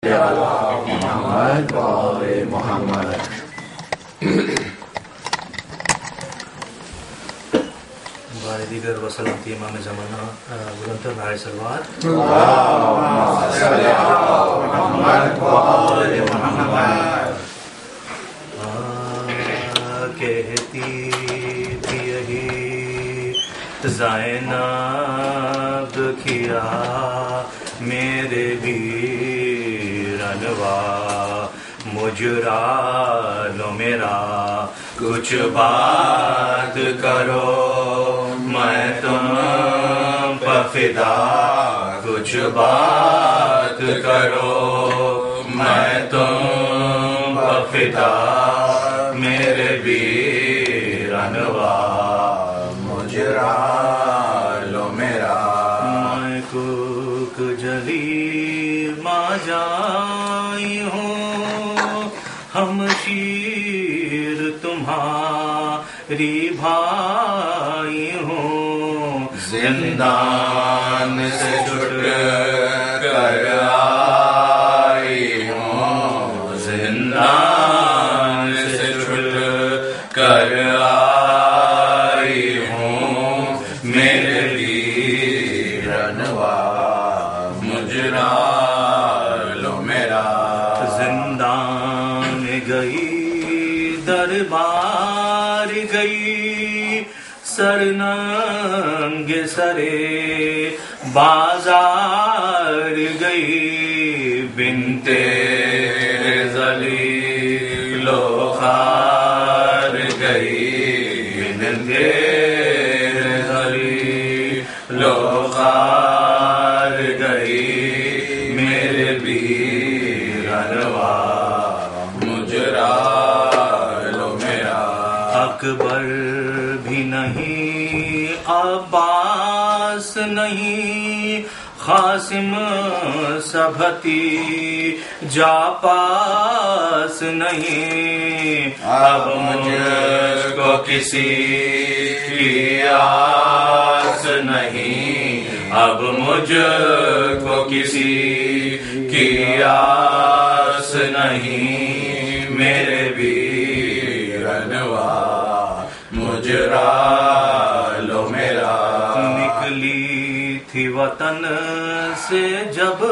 محمد و آل محمد. بار دیگر و سلامتی امام زمانہ بلندتر بھائی سلوات. اللہم صل علی محمد و آل محمد. کہتی تھی یہی زینب کیا میرے بھی رنوا مجرا لو میرا کچھ بات کرو میں تم پہ فدا کچھ بات کرو میں تم پہ فدا میرے بھی رنوا مجرا لو میرا. میں کوک جلی ماں جائی ہوں ہم شیر تمہاری بھائی ہوں زندان سے چھٹ کر آئی ہوں زندان سے چھٹ کر آئی ہوں میرے بھی رنوا مجرا لو میرا. زندان گئی دربار گئی سرننگ سرے بازار گئی بنتے ذلیل و خوار گئی بنتے ذلیل و خوار گئی میرے بھی رنوا مجرا لو میرا. اکبر بھی نہیں عباس نہیں قاسم سبھتی جا پاس نہیں اب مجھ کو کسی کی آس نہیں اب مجھ کو کسی کی آس نہیں میرے بھی رنوا مجرا لو میرا. نکلی تھی وطن سے جب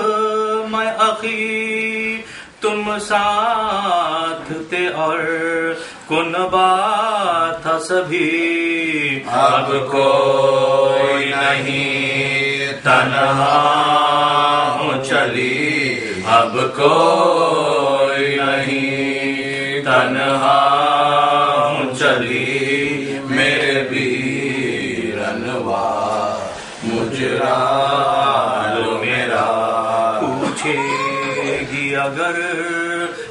میں اخی تم ساتھ تھے اور کنبا تھا سبھی اب کوئی نہیں تنہا ہوں چلی اب کوئی نہیں تنہا ہوں چلی میرے بھی رنوا مجرا لو میرا. پوچھے گی اگر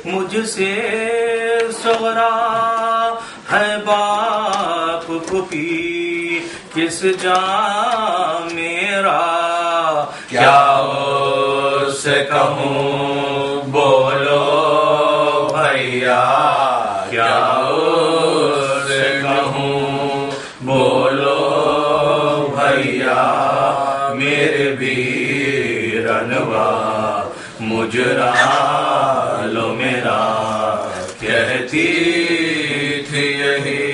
مجھ سے سغرا ہے باپ پھوپھی کس جا میرا کیا اس سے کہوں بولو بھیا کیا اس سے کہوں بولو بھیا میرے بھی رنوا مجرا لو میرا. کہتی تھی یہی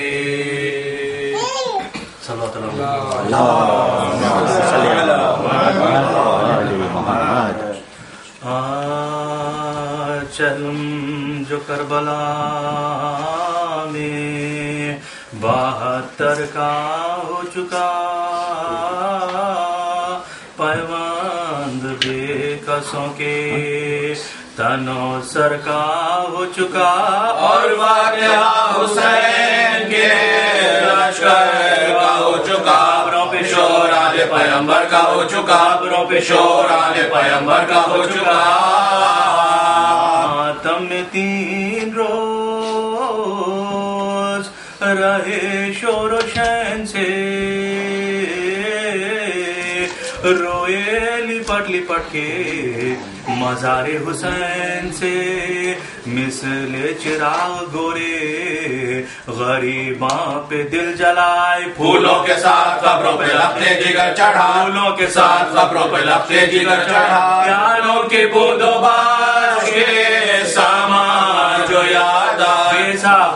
صلوات اللہم صل علی محمد و محمد. چلم جو کربلا میں 72 کا ہو چکا پیوند بے کسوں کے تنو سر کا ہو چکا اور واقعہ حسین کے لشکر کا ہو چکا قبروں پہ شور آل پیغمبر کا ہو چکا قبروں پہ شور آل پیغمبر کا ہو چکا. ماتم میں 3 روز رہے شور و شین سے روئے لپٹ لپٹ کے مزار حسین سے مثل چراغ گورے غریباں پہ دل جلائے پھولوں کے ساتھ قبروں پہ لپٹے جگر چڑھا پھولوں کے ساتھ قبروں پہ لپٹے جگر چڑھا پیالوں کے بوندوں باز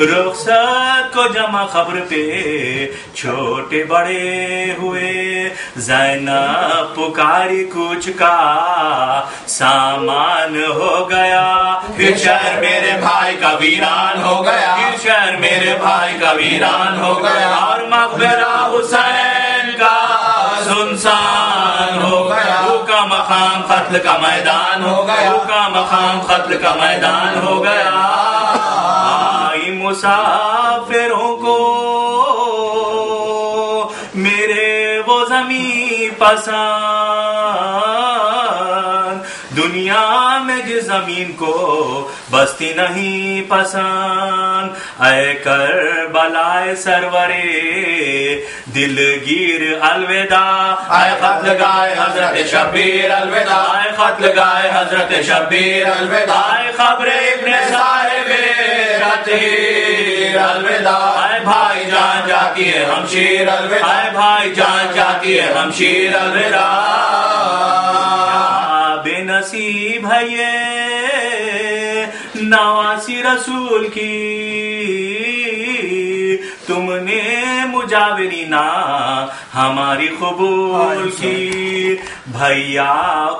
رخصت کو جمع خبر پہ چھوٹے بڑے ہوئے زینب پکاری کچھ کا سامان ہو گیا پھر شہر میرے بھائی کا ویران ہو گیا پھر شہر میرے بھائی کا ویران ہو گیا اور مقبرہ حسین کا سنسان ہو گیا کا مقام قتل کا میدان ہو گیا کا مقام قتل کا میدان ہو گیا آئی مسافروں کو میرے وہ زمین پسند دنیا میں جس زمین کو بستی نہیں پسند اے کربلائے سرورے دلگیر الوداع اے قتل گائے حضرت شبیر الوداع اے قتل گائے حضرت شبیر الوداع اے خبر ابن صاحب رتیر الوداع اے بھائی جان جاتی ہے ہمشیر الوداع اے بھائی جان جاتی ہے ہمشیر الوداع بے نصیب ہے یہ نواسی رسول کی تم نے مجاورینہ ہماری قبول کی بھیا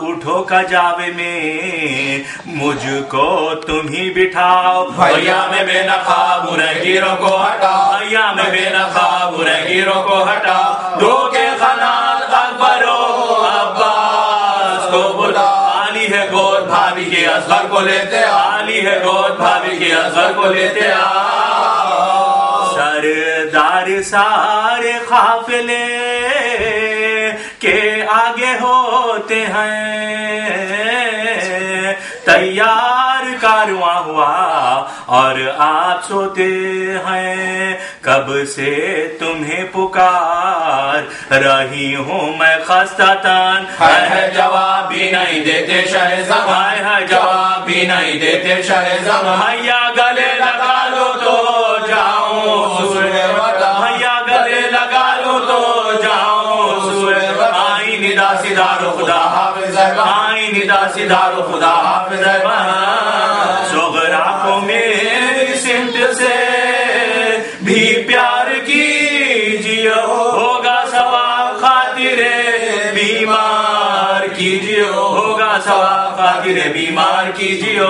اٹھو کجاوے میں مجھ کو تم ہی بٹھاؤ بھیا میں بے نقاب گیروں کو ہٹا بھیا میں بے نقاب گیروں کو ہٹا دو کے خنات اکبر و عباس کو بلا علی ہے گود بھابھی کے اصغر کو لیتے علی ہے گود بھابھی کے اصغر کو لیتے سردار سارے قافلے کے آگے ہوتے ہیں تیار کارواں ہوا اور آپ سوتے ہیں کب سے تمہیں پکار رہی ہوں میں خستہ تن ہے جواب بھی نہیں دیتے شہ زمان ہے جواب بھی نہیں دیتے شہ زمان بھیا گلے لگا لو تو جاؤں سوئے وطن بھیا گلے لگا لو تو جاؤں سوئے وطن آئی ندا سدار خدا حافظ آئی ندا سدار خدا حافظ سغرا کو میری سمت سے بھی پیار کیجیے ہوگا ثواب خاطر بیمار کیجیے ہوگا ثواب خاطر بیمار کیجیے